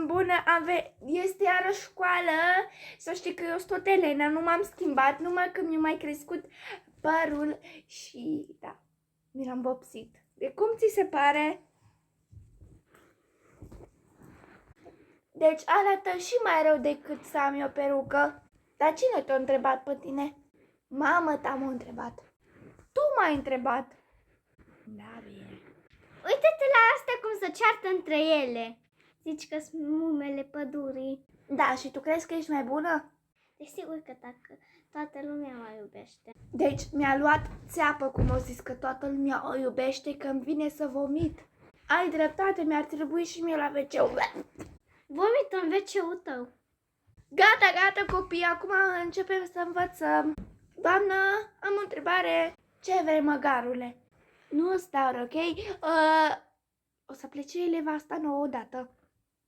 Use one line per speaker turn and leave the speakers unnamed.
Bună, este iară școală. Să știi că eu sunt tot Elena, nu m-am schimbat, numai că mi-a mai crescut părul și da, mi l-am vopsit. De cum ți se pare? Deci arată și mai rău decât să am eu perucă. Dar cine te-a întrebat pe tine? Mama ta m-a întrebat. Tu m-ai întrebat. Da, bine.
Uite-te la astea cum se ceartă între ele. Zici că sunt mumele pădurii.
Da, și tu crezi că ești mai bună?
Desigur că dacă toată lumea mă iubește.
Deci mi-a luat țeapă cum o zis că toată lumea o iubește, că îmi vine să vomit. Ai dreptate, mi-ar trebui și mie la wc.
Vomită în WC-ul tău.
Gata, gata copii, acum începem să învățăm. Doamnă, am o întrebare. Ce vrei, măgarule? Nu, Star, ok? O să plece eleva asta nouă odată.